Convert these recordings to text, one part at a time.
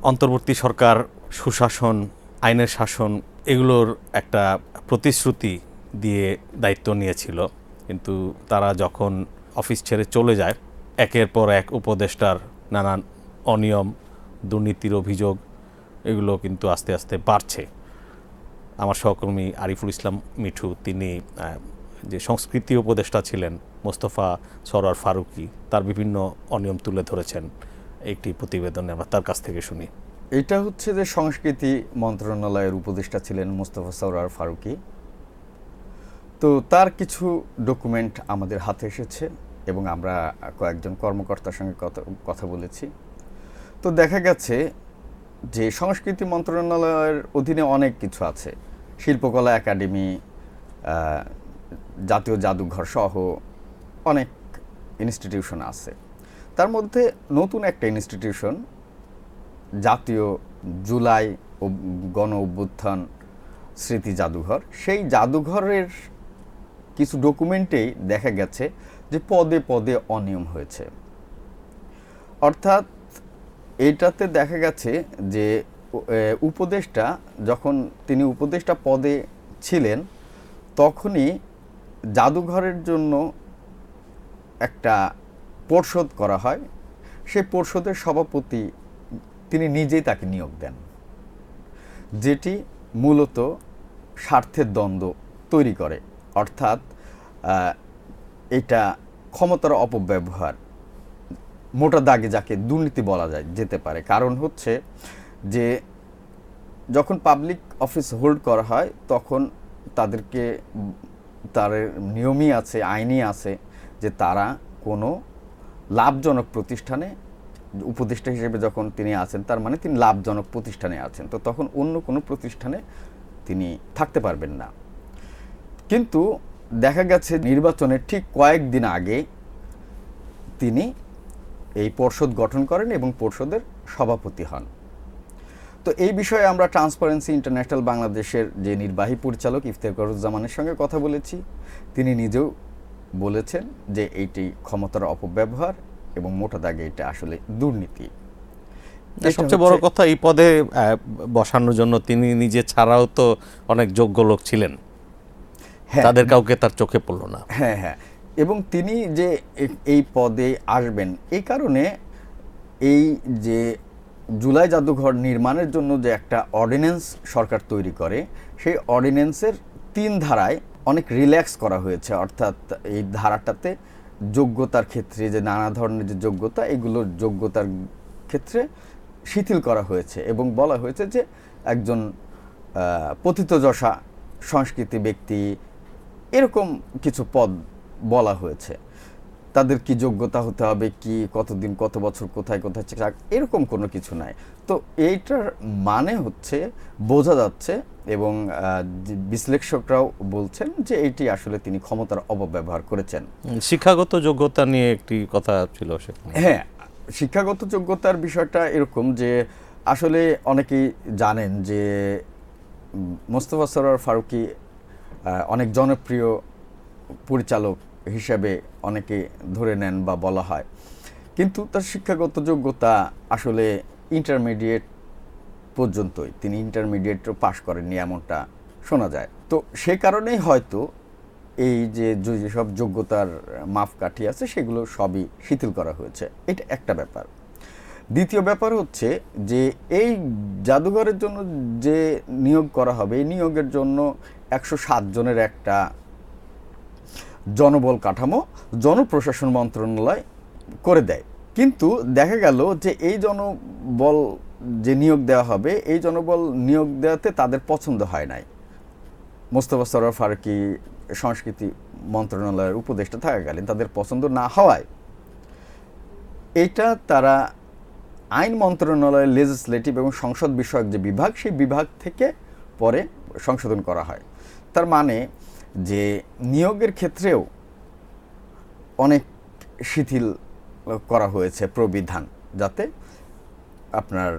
অন্তর্বর্তী সরকার সুশাসন, আইনের শাসন এগুলোর একটা প্রতিশ্রুতি দিয়ে দায়িত্ব নিয়েছিল, কিন্তু তারা যখন অফিস ছেড়ে চলে যায় একের পর এক উপদেষ্টার নানান অনিয়ম, দুর্নীতির অভিযোগ এগুলো কিন্তু আস্তে আস্তে বাড়ছে। আমার সহকর্মী আরিফুল ইসলাম মিঠু, তিনি যে সংস্কৃতি উপদেষ্টা ছিলেন মোস্তফা সরোয়ার ফারুকী, তার বিভিন্ন অনিয়ম তুলে ধরেছেন একটি প্রতিবেদনে। আমরা তার কাছ থেকে শুনি। এটা হচ্ছে যে সংস্কৃতি মন্ত্রণালয়ের উপদেষ্টা ছিলেন মোস্তফা সরোয়ার ফারুকী। তো তার কিছু ডকুমেন্ট আমাদের হাতে এসেছে এবং আমরা কয়েকজন কর্মকর্তার সঙ্গে কথা বলেছি। তো দেখা গেছে যে সংস্কৃতি মন্ত্রণালয়ের অধীনে অনেক কিছু আছে, শিল্পকলা একাডেমি, জাতীয় জাদুঘর সহ অনেক ইনস্টিটিউশন আছে। তার মধ্যে নতুন একটা ইনস্টিটিউশন জাতীয় জুলাই গণ অভ্যুত্থান স্মৃতি জাদুঘর। সেই জাদুঘরের কিছু ডকুমেন্টেই দেখা গেছে যে পদে পদে অনিয়ম হয়েছে। অর্থাৎ এইটাতে দেখা গেছে যে উপদেষ্টা, যখন তিনি উপদেষ্টা পদে ছিলেন তখনই জাদুঘরের জন্য একটা পর্ষদ করা হয়। সেই পর্ষদের সভাপতি তিনি নিজেই তাকে নিয়োগ দেন, যেটি মূলত স্বার্থের দ্বন্দ্ব তৈরি করে। অর্থাৎ এটা ক্ষমতার অপব্যবহার, মোটা দাগে যাকে দুর্নীতি বলা যেতে পারে। কারণ হচ্ছে যে যখন পাবলিক অফিস হোল্ড করা হয় তখন তাদেরকে, তার নিয়মই আছে, আইনই আছে যে তারা কোনো লাভজনক প্রতিষ্ঠানে, উপদেষ্টা হিসেবে যখন তিনি আছেন তার মানে তিনি লাভজনক প্রতিষ্ঠানে আছেন, তো তখন অন্য কোনো প্রতিষ্ঠানে তিনি থাকতে পারবেন না। কিন্তু দেখা গেছে নির্বাচনের ঠিক কয়েকদিন আগে তিনি এই পর্ষদ গঠন করেন এবং পর্ষদের সভাপতি হন। তো এই বিষয়ে আমরা ট্রান্সপারেন্সি ইন্টারন্যাশনাল বাংলাদেশের যে নির্বাহী পরিচালক ইফতেখারুজ্জামানের সঙ্গে কথা বলেছি। তিনি নিজেও বলেছেন যে এইটি ক্ষমতার অপব্যবহার এবং মোটা দাগে এটা আসলে দুর্নীতি। সবচেয়ে বড় কথা, এই পদে বসানোর জন্য তিনি নিজে ছাড়াও তো অনেক যোগ্য লোক ছিলেন, তাদের কাউকে তার চোখে পড়ল না। হ্যাঁ হ্যাঁ, এবং তিনি যে এই পদে আসবেন এই কারণে এই যে জুলাই জাদুঘর নির্মাণের জন্য যে একটা অর্ডিন্যান্স সরকার তৈরি করে, সেই অর্ডিন্যান্সের 3 ধারায় অনেক রিল্যাক্স করা হয়েছে। অর্থাৎ এই ধারাটাতে যোগ্যতার ক্ষেত্রে যে নানা ধরনের যে যোগ্যতা, এগুলোর যোগ্যতার ক্ষেত্রে শিথিল করা হয়েছে এবং বলা হয়েছে যে একজন পতিতযশা সংস্কৃতি ব্যক্তি, এরকম কিছু পদ বলা হয়েছে। তাদের কি যোগ্যতা হতে হবে, কি কতদিন কত বছর কোথায় কোথায় এরকম কোনো কিছু নাই। তো এইটার মানে হচ্ছে বোঝা যাচ্ছে এবং বিশ্লেষকরাও বলছেন যে এইটি আসলে তিনি ক্ষমতার অপব্যবহার করেছেন। শিক্ষাগত যোগ্যতা নিয়ে একটি কথা ছিল সেখানে। হ্যাঁ, শিক্ষাগত যোগ্যতার বিষয়টা এরকম যে আসলে অনেকেই জানেন যে মোস্তফা সরোয়ার ফারুকী অনেক জনপ্রিয় পরিচালক হিসেবে অনেকে ধরে নেন বা বলা হয়, কিন্তু তার শিক্ষাগত যোগ্যতা আসলে ইন্টারমিডিয়েট পর্যন্তই। তিনি ইন্টারমিডিয়েটও পাশ করেননি এমনটা শোনা যায়। তো সে কারণেই হয়তো এই যে যেসব যোগ্যতার মাপকাঠি আছে সেগুলো সবই শিথিল করা হয়েছে। এটা একটা ব্যাপার। দ্বিতীয় ব্যাপার হচ্ছে যে এই জাদুঘরের জন্য যে নিয়োগ করা হবে, এই নিয়োগের জন্য 107 জনের একটা জনবল কাঠামো জনপ্রশাসন মন্ত্রণালয় করে দেয়। কিন্তু দেখা গেল যে এই জনবল যে নিয়োগ দেওয়া হবে, এই জনবল নিয়োগ দেওয়াতে তাদের পছন্দ হয় নাই। মোস্তফা সরোয়ার ফারুকী সংস্কৃতি মন্ত্রণালয়ের উপদেষ্টা থাকাকালীন তাদের পছন্দ না হওয়ায় এইটা তারা আইন মন্ত্রণালয়ের লেজিসলেটিভ এবং সংসদ বিষয়ক যে বিভাগ, সেই বিভাগ থেকে পরে সংশোধন করা হয়। তার মানে যে নিয়োগের ক্ষেত্রেও অনেক শিথিল করা হয়েছে প্রবিধান, যাতে আপনার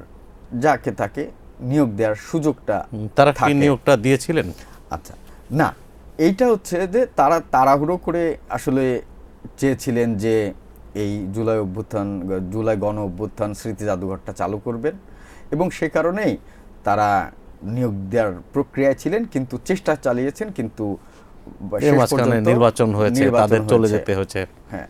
যাকে তাকে নিয়োগ দেওয়ার সুযোগটা। তারা কি নিয়োগটা দিয়েছিলেন? আচ্ছা, না, এইটা হচ্ছে যে তারা তাড়াহুড়ো করে আসলে চেয়েছিলেন যে এই জুলাই গণ অভ্যুত্থান স্মৃতি জাদুঘরটা চালু করবেন এবং সে কারণেই তারা নিয়োগ দেওয়ার প্রক্রিয়ায় ছিলেন, কিন্তু চেষ্টা চালিয়েছেন, কিন্তু এর মাঝখানে নির্বাচন হয়েছে, তাদের চলে যেতে হয়েছে। হ্যাঁ,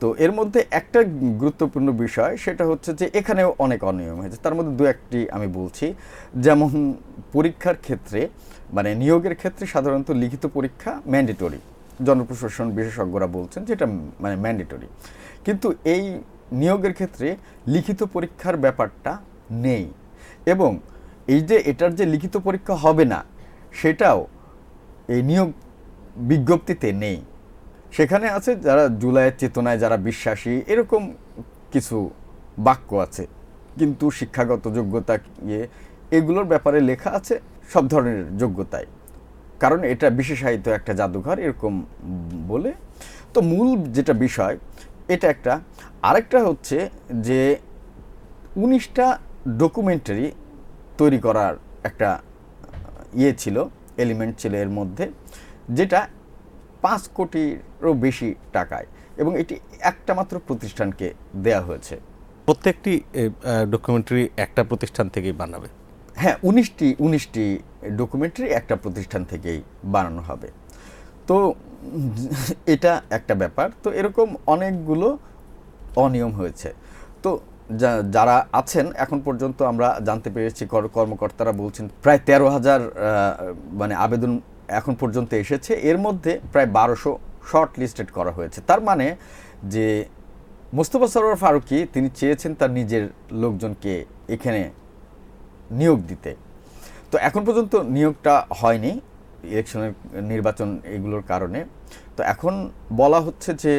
তো এর মধ্যে একটা গুরুত্বপূর্ণ বিষয় সেটা হচ্ছে যে এখানেও অনেক অনিয়ম হয়েছে। তার মধ্যে দু একটি আমি বলছি। যেমন পরীক্ষার ক্ষেত্রে, মানে নিয়োগের ক্ষেত্রে সাধারণত লিখিত পরীক্ষা ম্যান্ডেটরি, জনপ্রশাসন বিশেষজ্ঞরা বলছেন যেটা মানে ম্যান্ডেটরি, কিন্তু এই নিয়োগের ক্ষেত্রে লিখিত পরীক্ষার ব্যাপারটা নেই। এবং এই যে এটার যে লিখিত পরীক্ষা হবে না সেটাও এই নিয়োগ বিজ্ঞপ্তিতে নেই। সেখানে আছে যারা জুলাইয়ের চেতনায় যারা বিশ্বাসী, এরকম কিছু বাক্য আছে, কিন্তু শিক্ষাগত যোগ্যতা এগুলোর ব্যাপারে লেখা আছে সব ধরনের যোগ্যতায়, কারণ এটা বিশেষায়িত একটা জাদুঘর এরকম বলে। তো মূল যেটা বিষয় এটা একটা। আরেকটা হচ্ছে যে 19টা ডকুমেন্টারি তৈরি করার একটা ছিল, এলিমেন্ট ছিল এর মধ্যে, যেটা 5 কোটিরও বেশি টাকায়, এবং এটি একটা মাত্র প্রতিষ্ঠানকে দেয়া হয়েছে। প্রত্যেকটি ডকুমেন্টারি একটা প্রতিষ্ঠান থেকেই বানাবে? হ্যাঁ, 19টি ডকুমেন্টারি একটা প্রতিষ্ঠান থেকেই বানানো হবে। তো এটা একটা ব্যাপার। তো এরকম অনেকগুলো অনিয়ম হয়েছে। তো যারা আছেন এখন পর্যন্ত আমরা জানতে পেরেছি, কর্মকর্তারা বলছেন প্রায় 13,000 মানে আবেদন এখন পর্যন্ত এসেছে। এর মধ্যে প্রায় 1200 শর্ট লিস্টেড করা হয়েছে। তার মানে যে মোস্তফা সরোয়ার ফারুকী তিনি চেয়েছেন তার নিজের লোকজনকে এখানে নিয়োগ দিতে। তো এখন পর্যন্ত নিয়োগটা হয়নি, ইলেকশনের নির্বাচন এগুলোর কারণে। তো এখন বলা হচ্ছে যে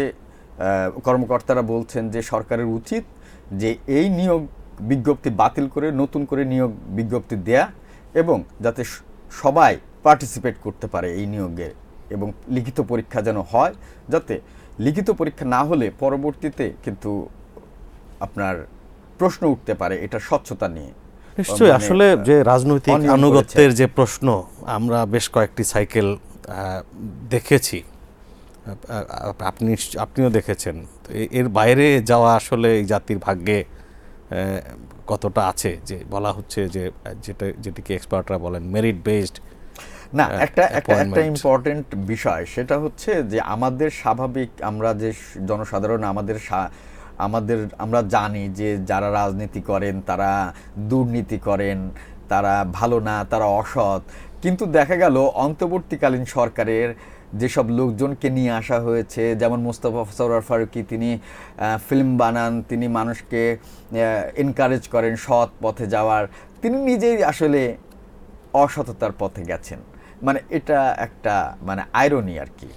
কর্মকর্তারা বলছেন যে সরকারের উচিত যে এই নিয়োগ বিজ্ঞপ্তি বাতিল করে নতুন করে নিয়োগ বিজ্ঞপ্তি দেয়া, এবং যাতে সবাই পার্টিসিপেট করতে পারে এই নিয়োগে, এবং লিখিত পরীক্ষা যেন হয়, যাতে লিখিত পরীক্ষা না হলে পরবর্তীতে কিন্তু আপনার প্রশ্ন উঠতে পারে এটা স্বচ্ছতা নিয়ে। নিশ্চয়ই। আসলে যে রাজনৈতিক আনুগত্যের যে প্রশ্ন আমরা বেশ কয়েকটি সাইকেল দেখেছি, আপনিও দেখেছেন, তো এর বাইরে যাওয়া আসলে এই জাতির ভাগ্যে কতটা আছে, যে বলা হচ্ছে যে যেটিকে এক্সপার্টরা বলেন মেরিট বেসড। না, একটা ইম্পর্টেন্ট বিষয় সেটা হচ্ছে যে আমাদের স্বাভাবিক, আমরা যে জনসাধারণ আমরা জানি যে যারা রাজনীতি করেন তারা দুর্নীতি করেন, তারা ভালো না, তারা অসৎ। কিন্তু দেখা গেল অন্তর্বর্তীকালীন সরকারের যেসব লোকজনকে নিয়ে আসা হয়েছে, যেমন মোস্তফা সরোয়ার ফারুকী, তিনি ফিল্ম বানান, তিনি মানুষকে এনকারেজ করেন সৎ পথে যাওয়ার, তিনি নিজেই আসলে অসততার পথে গেছেন। মানে এটা একটা মানে আইরনি আর কি।